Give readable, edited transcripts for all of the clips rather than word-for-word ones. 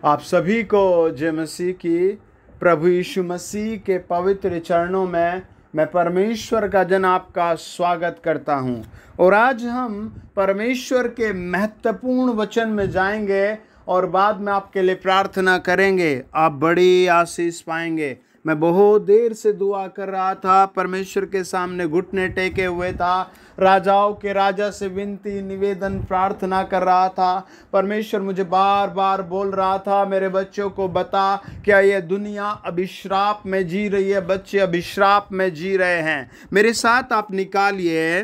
आप सभी को जय मसीह की। प्रभु यीशु मसीह के पवित्र चरणों में मैं परमेश्वर का जन आपका स्वागत करता हूं। और आज हम परमेश्वर के महत्वपूर्ण वचन में जाएंगे और बाद में आपके लिए प्रार्थना करेंगे। आप बड़ी आशीष पाएंगे। मैं बहुत देर से दुआ कर रहा था, परमेश्वर के सामने घुटने टेके हुए था, राजाओं के राजा से विनती निवेदन प्रार्थना कर रहा था। परमेश्वर मुझे बार बार बोल रहा था, मेरे बच्चों को बता, क्या ये दुनिया अभिश्राप में जी रही है? बच्चे अभिश्राप में जी रहे हैं। मेरे साथ आप निकालिए,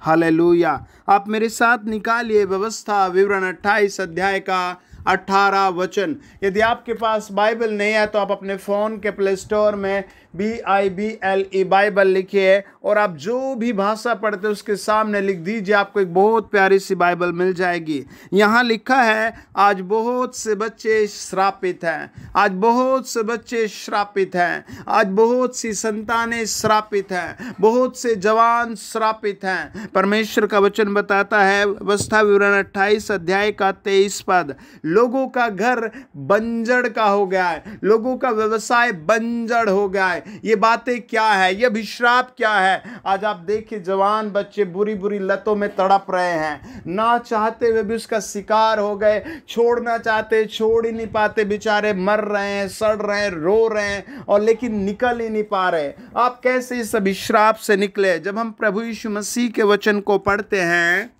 हालेलुया, आप मेरे साथ निकालिए व्यवस्था विवरण 28 अध्याय का 18 वचन। यदि आपके पास बाइबल नहीं है तो आप अपने फ़ोन के प्ले स्टोर में BIBLE बाइबल लिखिए और आप जो भी भाषा पढ़ते हैं उसके सामने लिख दीजिए, आपको एक बहुत प्यारी सी बाइबल मिल जाएगी। यहाँ लिखा है, आज बहुत से बच्चे श्रापित हैं, आज बहुत से बच्चे श्रापित हैं, आज बहुत सी संतानें श्रापित हैं, बहुत से जवान श्रापित हैं। परमेश्वर का वचन बताता है, व्यवस्था विवरण 28 अध्याय का 23 पद, लोगों का घर बंजर का हो गया है, लोगों का व्यवसाय बंजर हो गया है। ये बातें क्या है? ये अभिश्राप क्या है? आज आप देखिए, जवान बच्चे बुरी बुरी लतों में तड़प रहे हैं, ना चाहते हुए भी उसका शिकार हो गए, छोड़ना चाहते छोड़ ही नहीं पाते, बेचारे मर रहे हैं, सड़ रहे हैं, रो रहे हैं और लेकिन निकल ही नहीं पा रहे। आप कैसे इस अभिश्राप से निकले? जब हम प्रभु यीशु मसीह के वचन को पढ़ते हैं,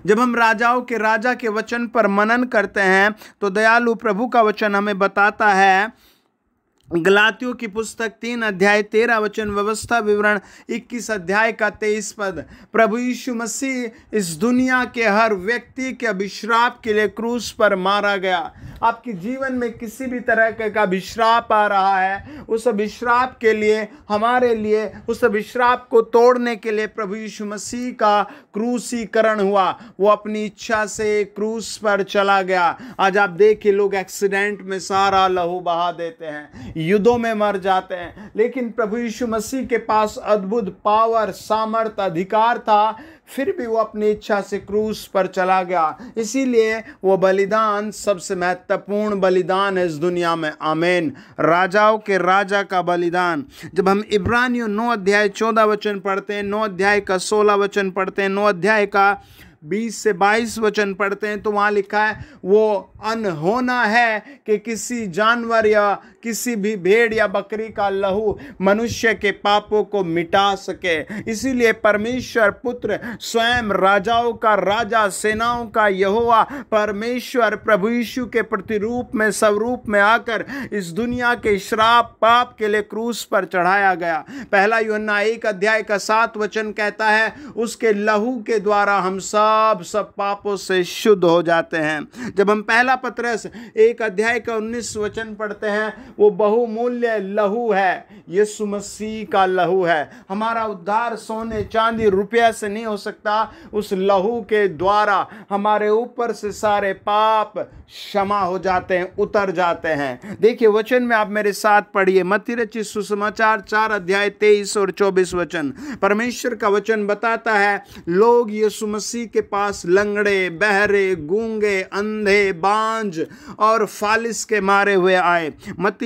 जब हम राजाओं के राजा के वचन पर मनन करते हैं, तो दयालु प्रभु का वचन हमें बताता है, गलातियों की पुस्तक 3 अध्याय 13 वचन, व्यवस्था विवरण 21 अध्याय का 23 पद, प्रभु यीशु मसीह इस दुनिया के हर व्यक्ति के अभिश्राप के लिए क्रूस पर मारा गया। आपके जीवन में किसी भी तरह का अभिश्राप आ रहा है, उस अभिश्राप के लिए, हमारे लिए, उस अभिश्राप को तोड़ने के लिए प्रभु यीशु मसीह का क्रूसीकरण हुआ। वो अपनी इच्छा से क्रूस पर चला गया। आज आप देखिए, लोग एक्सीडेंट में सारा लहू बहा देते हैं, युद्धों में मर जाते हैं, लेकिन प्रभु यीशु मसीह के पास अद्भुत पावर, सामर्थ, अधिकार था, फिर भी वो अपनी इच्छा से क्रूस पर चला गया। इसीलिए वो बलिदान सबसे महत्वपूर्ण बलिदान है इस दुनिया में। आमीन। राजाओं के राजा का बलिदान। जब हम इब्रानियों 9 अध्याय 14 वचन पढ़ते हैं, 9 अध्याय का 16 वचन पढ़ते हैं, 9 अध्याय का 20 से 22 वचन पढ़ते हैं, तो वहाँ लिखा है, वो अनहोना है कि किसी जानवर या किसी भी भेड़ या बकरी का लहू मनुष्य के पापों को मिटा सके। इसीलिए परमेश्वर पुत्र स्वयं राजाओं का राजा, सेनाओं का यहोवा परमेश्वर प्रभु यीशु के प्रतिरूप में, स्वरूप में आकर इस दुनिया के श्राप पाप के लिए क्रूस पर चढ़ाया गया। पहला यूहन्ना 1 अध्याय का 7 वचन कहता है, उसके लहू के द्वारा हम सब पापों से शुद्ध हो जाते हैं। जब हम पहला पत्रस 1 अध्याय का 19 वचन पढ़ते हैं, वो बहुमूल्य लहू है, यीशु मसीह का लहू है। हमारा उद्धार सोने चांदी रुपया से नहीं हो सकता, उस लहू के द्वारा हमारे ऊपर से सारे पाप क्षमा हो जाते हैं, उतर जाते हैं। देखिए वचन में आप मेरे साथ पढ़िए, मत्ती रचित सुसमाचार 4 अध्याय 23 और 24 वचन। परमेश्वर का वचन बताता है, लोग यीशु मसीह के पास लंगड़े, बहरे, गूंगे, अंधे, बांझ और फालिस के मारे हुए आए। मत्ती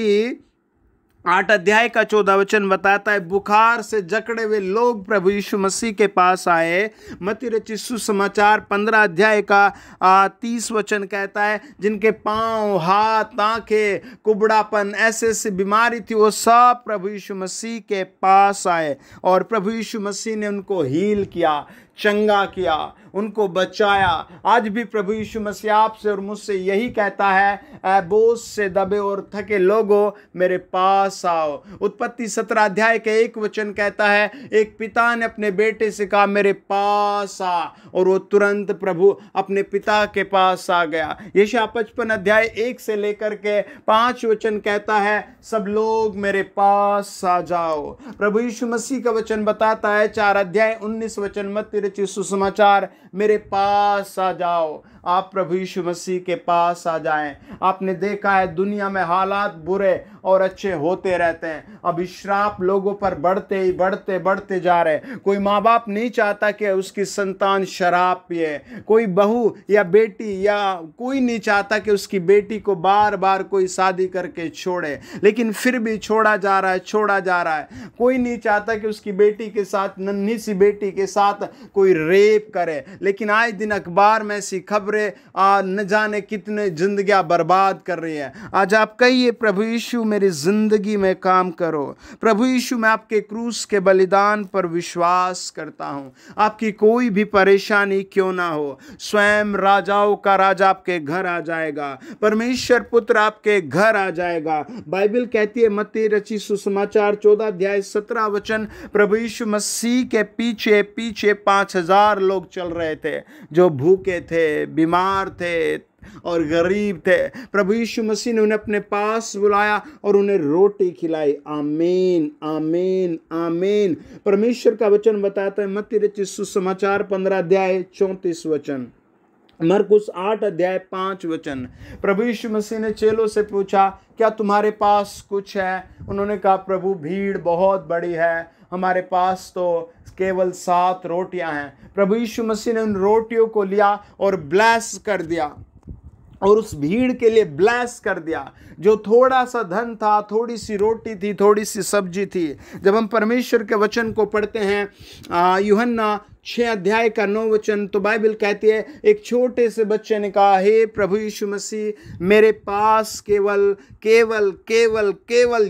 8 अध्याय का 14 वचन बताता है, बुखार से जकड़े हुए लोग प्रभु यीशु मसीह के पास आए। मत्ती रचित सुसमाचार 15 अध्याय का 30 वचन कहता है, जिनके पांव, हाथ, आंखें, कुबड़ापन, ऐसी बीमारी थी, वो सब प्रभु यीशु मसीह के पास आए और प्रभु यीशु मसीह ने उनको हील किया, चंगा किया, उनको बचाया। आज भी प्रभु यीशु मसीह आपसे और मुझसे यही कहता है, ऐ बोझ से दबे और थके लोगों, मेरे पास आओ। उत्पत्ति 17 अध्याय के 1 वचन कहता है, एक पिता ने अपने बेटे से कहा, मेरे पास आ, और वो तुरंत प्रभु अपने पिता के पास आ गया। यशायाह 55 अध्याय 1 से लेकर के 5 वचन कहता है, सब लोग मेरे पास आ जाओ। प्रभु यीशु मसीह का वचन बताता है, 4 अध्याय 19 वचन, मत्ती रचित सुसमाचार, मेरे पास आ जाओ। आप प्रभु यीशु मसीह के पास आ जाएं। आपने देखा है दुनिया में हालात बुरे और अच्छे होते रहते हैं। अभिश्राप लोगों पर बढ़ते ही बढ़ते जा रहे। कोई माँ बाप नहीं चाहता कि उसकी संतान शराब पिए, कोई बहू या बेटी या कोई नहीं चाहता कि उसकी बेटी को बार बार कोई शादी करके छोड़े, लेकिन फिर भी छोड़ा जा रहा है। कोई नहीं चाहता कि उसकी बेटी के साथ, नन्ही सी बेटी के साथ कोई रेप करे, लेकिन आए दिन अखबार में ऐसी खबरें न जाने कितने जिंदगियां बर्बाद कर रही है। आज आप कहिए, प्रभु यीशु मेरी जिंदगी में काम करो। प्रभु यीशु मैं आपके क्रूस के बलिदान पर विश्वास करता हूं। आपकी कोई भी परेशानी क्यों ना हो, स्वयं राजाओं का राजा आपके घर आ जाएगा, परमेश्वर पुत्र आपके घर आ जाएगा। बाइबल कहती है, मत्ती रचित सुसमाचार 14 अध्याय 17 वचन, प्रभु यीशु मसीह के पीछे 5,000 लोग चल रहे थे जो भूखे थे, बीमार थे और गरीब थे। प्रभु यीशु मसीह ने उन्हें अपने पास बुलाया और उन्हें रोटी खिलाई। आमीन, आमीन, आमीन। परमेश्वर का वचन बताता है, मत्ती रचित सुसमाचार 15 अध्याय 34 वचन, मरकुस 8 अध्याय 5 वचन। प्रभु यीशु मसीह ने चेलों से पूछा, क्या तुम्हारे पास कुछ है? उन्होंने कहा, प्रभु भीड़ बहुत बड़ी है, हमारे पास तो केवल 7 रोटियां हैं। प्रभु यीशु मसीह ने उन रोटियों को लिया और ब्लेस कर दिया और उस भीड़ के लिए ब्लेस कर दिया। जो थोड़ा सा धन था, थोड़ी सी रोटी थी, थोड़ी सी सब्जी थी। जब हम परमेश्वर के वचन को पढ़ते हैं, यूहन्ना 6 अध्याय का 9 वचन, तो बाइबल कहती है, एक छोटे से बच्चे ने कहा, हे प्रभु यीशु मसीह, मेरे पास केवल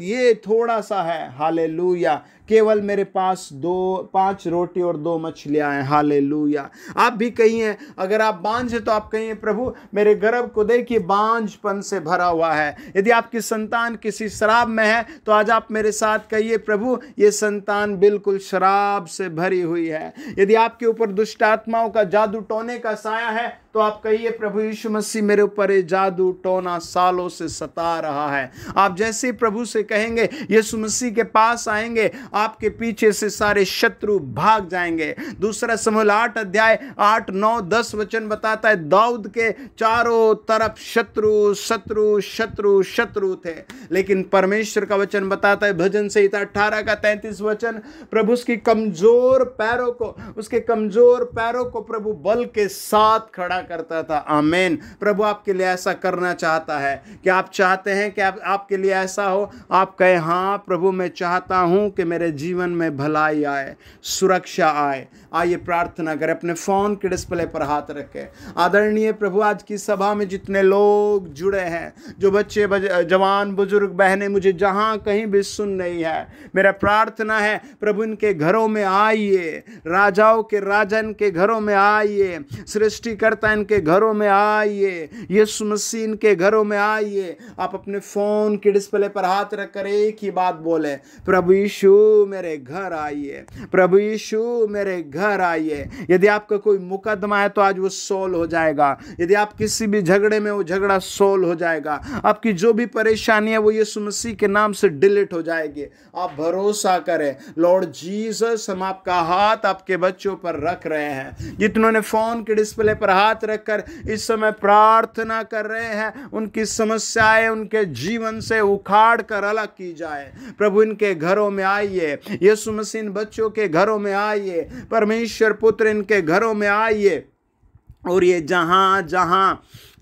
ये थोड़ा सा है। हालेलुया। केवल मेरे पास 5 रोटी और 2 मछलियां हैं। हालेलुया। आप भी कहिए, अगर आप बांझ हैं तो आप कहिए, प्रभु मेरे गर्भ को देखिए बांझपन से भरा हुआ है। यदि आपकी संतान किसी शराब में है तो आज आप मेरे साथ कहिए, प्रभु ये संतान बिल्कुल शराब से भरी हुई है। यदि आपके ऊपर दुष्ट आत्माओं का जादू टोने का साया है तो आप कहिए, प्रभु यीशु मसीह मेरे ऊपर ये जादू टोना सालों से सता रहा है। आप जैसे प्रभु से कहेंगे, यीशु मसीह के पास आएंगे, आपके पीछे से सारे शत्रु भाग जाएंगे। दूसरा शमूएल 8 अध्याय 8, 9, 10 वचन बताता है, दाऊद के चारों तरफ शत्रु थे, लेकिन परमेश्वर का वचन बताता है, भजन संहिता 18 का 33 वचन, प्रभु उसके कमजोर पैरों को प्रभु बल के साथ खड़ा करता था। आमीन। प्रभु आपके लिए ऐसा करना चाहता है। कि आप चाहते हैं कि आपके लिए ऐसा हो? आप कहे, हाँ प्रभु मैं चाहता हूं कि मेरे जीवन में भलाई आए, सुरक्षा आए। आइए प्रार्थना करें, अपने फोन के डिस्प्ले पर हाथ रखें। आदरणीय प्रभु, आज की सभा में जितने लोग जुड़े हैं, जो बच्चे, जवान, बुजुर्ग, बहनें मुझे जहां कहीं भी सुन रही है, मेरा प्रार्थना है प्रभु इनके घरों में आइए, राजाओं के राजा इनके घरों में आइए, सृष्टिकर्ता इनके घरों में आइए, यीशु मसीह इनके घरों में आइए। आप अपने फोन के डिस्प्ले पर हाथ रखकर एक ही बात बोले, प्रभु यीशु मेरे घर आइए, प्रभु यीशु मेरे घर आइए। यदि आपका कोई मुकदमा है तो आज वो सोल्व हो जाएगा। यदि आप किसी भी झगड़े में, वो झगड़ा सोल्व हो जाएगा। आपकी जो भी परेशानी है वो यीशु मसीह के नाम से डिलीट हो जाएगी। आप भरोसा करें, लॉर्ड जीसस, हम आपका हाथ आपके बच्चों पर रख रहे हैं। जितनों ने फोन के डिस्प्ले पर हाथ रखकर इस समय प्रार्थना कर रहे हैं, उनकी समस्याएं उनके जीवन से उखाड़ कर अलग की जाए। प्रभु इनके घरों में आइए, यीशु मसीह इन बच्चों के घरों में आइए, परमेश्वर पुत्र इनके घरों में आइए, और ये जहां जहां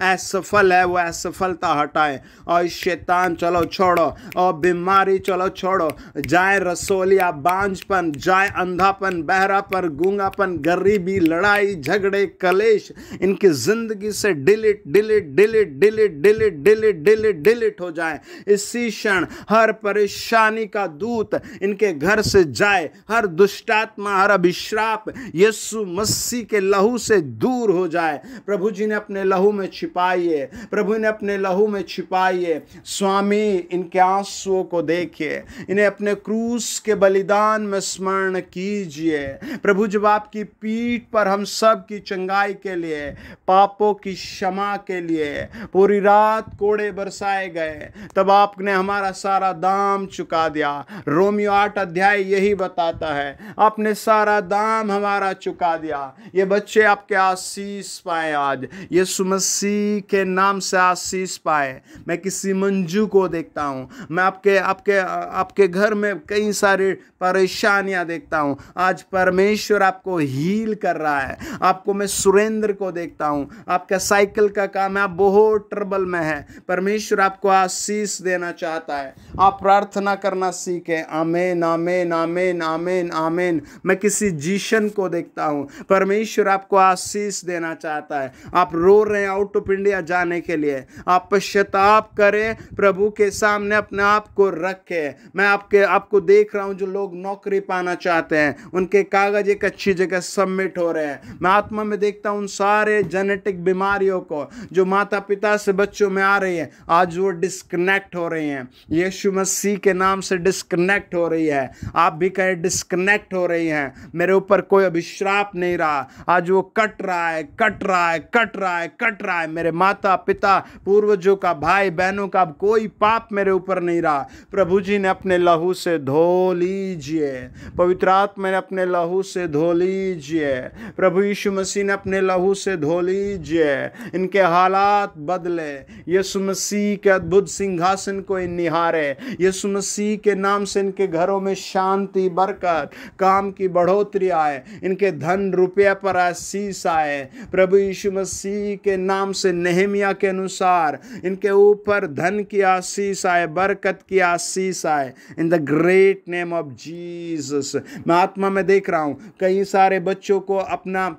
असफल है वो असफलता हटाए, और शैतान चलो छोड़ो, और बीमारी चलो छोड़ो, जाए रसोलिया, बांझपन, जाए अंधापन, बहरापन, गूंगापन, गरीबी, लड़ाई, झगड़े, कलेश इनकी जिंदगी से delete delete delete delete delete delete delete delete हो जाए। इसी क्षण हर परेशानी का दूत इनके घर से जाए, हर दुष्टात्मा, हर अभिश्राप यीशु मसीह के लहू से दूर हो जाए। प्रभु जी ने अपने लहू में छिपाइए, प्रभु इन्हें अपने लहू में छिपाइए। स्वामी इनके आंसुओं को देखिए, इन्हें अपने क्रूस के बलिदान में स्मरण कीजिए। प्रभु जब आपकी पीठ पर हम सब की चंगाई के लिए, पापों की क्षमा के लिए पूरी रात कोड़े बरसाए गए, तब आपने हमारा सारा दाम चुका दिया। रोमियो 8 अध्याय यही बताता है, आपने सारा दाम हमारा चुका दिया। ये बच्चे आपके आशीष पाए, आज यीशु मसीह के नाम से आशीष पाए। मैं किसी मंजू को देखता हूँ, मैं आपके घर में कई सारी परेशानियां देखता हूँ, आज परमेश्वर आपको हील कर रहा है। आपको मैं सुरेंद्र को देखता हूँ, आपका साइकिल का काम है, आप बहुत ट्रबल में है, परमेश्वर आपको आशीष देना चाहता है। आप प्रार्थना करना सीखें। आमीन आमीन आमीन आमीन आमीन। मैं किसी जीशन को देखता हूँ, परमेश्वर आपको आशीष देना चाहता है। आप रो रहे हैं आउट ऑफ इंडिया जाने के लिए, आप पश्चाताप करें, प्रभु के सामने अपने आप को रखें। मैं आपको देख रहा हूँ, जो लोग नौकरी पाना चाहते हैं, उनके कागज एक अच्छी जगह सबमिट हो रहे हैं। मैं आत्मा में देखता हूँ उन सारे जेनेटिक बीमारियों को जो माता पिता से बच्चों में आ रही है, आज वो डिस्कनेक्ट हो रही हैं। यीशु मसीह के नाम से डिस्कनेक्ट हो रही है। आप भी कहें डिस्कनेक्ट हो रही हैं। मेरे ऊपर कोई अभिश्राप नहीं रहा, आज वो कट रहा है, कट रहा है, कट रहा है, कट रहा है। मेरे माता पिता पूर्वजों का, भाई बहनों का कोई पाप मेरे ऊपर नहीं रहा। प्रभु जी ने अपने लहू से धो लीजिए, पवित्र आत्मा ने अपने लहू से धो लीजिए, प्रभु यीशु मसीह ने अपने लहू से धो लीजिए। इनके हालात बदले, यीशु मसीह के अद्भुत सिंहासन को निहारे। यीशु मसीह के नाम से इनके घरों में शांति, बरकत, काम की बढ़ोतरी आए, इनके धन रुपया पर आशीष आए। प्रभु यीशु मसीह के नाम से नेहमिया के अनुसार इनके ऊपर धन की आशीष आए, बरकत की आशीष आए, in the great name of Jesus. मैं आत्मा में देख रहा हूँ कई सारे बच्चों को अपना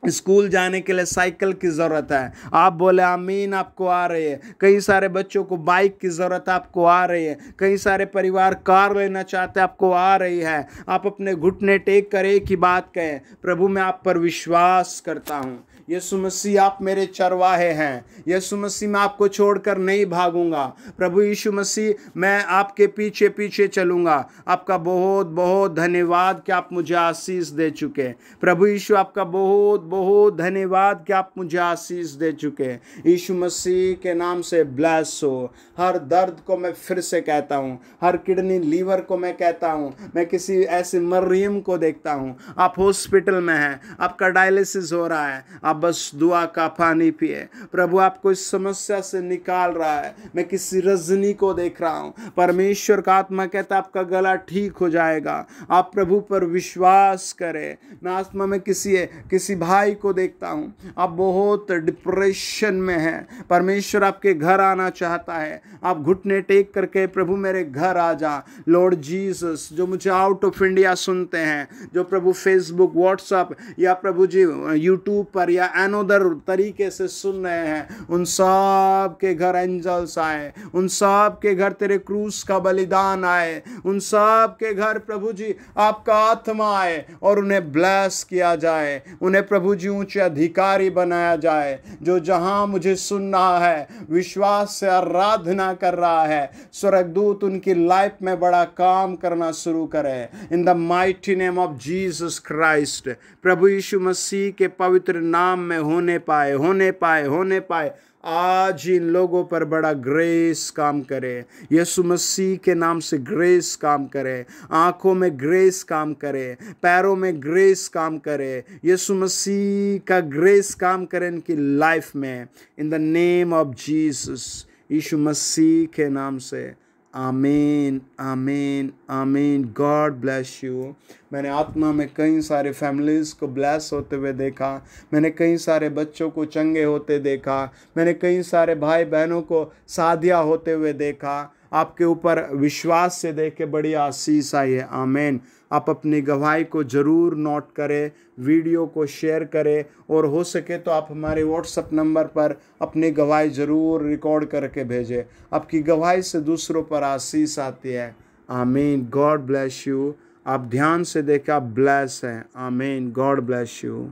स्कूल जाने के लिए साइकिल की ज़रूरत है, आप बोले आमीन, आपको आ रही है। कई सारे बच्चों को बाइक की ज़रूरत आपको आ रही है। कई सारे परिवार कार लेना चाहते आपको आ रही है। आप अपने घुटने टेक कर एक ही बात कहें, प्रभु मैं आप पर विश्वास करता हूँ। यीशु मसीह आप मेरे चरवाहे हैं, यीशु मसीह मैं आपको छोड़कर नहीं भागूंगा। प्रभु यीशु मसीह मैं आपके पीछे पीछे चलूंगा। आपका बहुत बहुत धन्यवाद कि आप मुझे आशीष दे चुके। प्रभु यीशु आपका बहुत बहुत धन्यवाद कि आप मुझे आशीष दे चुके। यीशु मसीह के नाम से ब्लेस हो। हर दर्द को मैं फिर से कहता हूँ, हर किडनी लीवर को मैं कहता हूँ। मैं किसी ऐसे मरियम को देखता हूँ, आप हॉस्पिटल में हैं, आपका डायलिसिस हो रहा है, आप बस दुआ का पानी पिए, प्रभु आपको इस समस्या से निकाल रहा है। मैं किसी रजनी को देख रहा हूँ, परमेश्वर का आत्मा कहता आपका गला ठीक हो जाएगा। आप प्रभु पर विश्वास करें। मैं आत्मा में किसी भाई को देखता हूँ, आप बहुत डिप्रेशन में हैं, परमेश्वर आपके घर आना चाहता है। आप घुटने टेक करके प्रभु मेरे घर आ जा। लॉर्ड जीसस, जो मुझे आउट ऑफ इंडिया सुनते हैं, जो प्रभु फेसबुक, व्हाट्सएप या प्रभु जी यूट्यूब पर या अनोदर तरीके से सुन रहे हैं, उन सब के घर एंजल्स आए, उन सब के घर तेरे क्रूस का बलिदान आए, उन सब के घर प्रभु जी आपका आत्मा आए और उन्हें ब्लेस किया जाए, उन्हें प्रभु जी ऊंचे अधिकारी बनाया जाए। जो जहां मुझे सुन रहा है, विश्वास से आराधना कर रहा है, स्वर्गदूत उनकी लाइफ में बड़ा काम करना शुरू करे। In the mighty name of Jesus Christ, प्रभु यीशु मसीह के पवित्र नाम में होने पाए आज इन लोगों पर बड़ा ग्रेस काम करे। यीशु मसीह के नाम से ग्रेस काम करे, आंखों में ग्रेस काम करे, पैरों में ग्रेस काम करे। यीशु मसीह का ग्रेस काम करे इनकी लाइफ में, in the name of Jesus, यीशु मसीह के नाम से। आमीन आमीन आमीन। God bless you. मैंने आत्मा में कई सारे फैमिलीज़ को ब्लेस होते हुए देखा, मैंने कई सारे बच्चों को चंगे होते देखा, मैंने कई सारे भाई बहनों को शादियाँ होते हुए देखा। आपके ऊपर विश्वास से देख के बड़ी आशीष आई है। आमीन। आप अपनी गवाही को ज़रूर नोट करें, वीडियो को शेयर करें, और हो सके तो आप हमारे व्हाट्सएप नंबर पर अपनी गवाही ज़रूर रिकॉर्ड करके भेजें। आपकी गवाही से दूसरों पर आशीष आती है। आमीन। God bless you. आप ध्यान से देखें, आप ब्लेस हैं। आमीन। God bless you.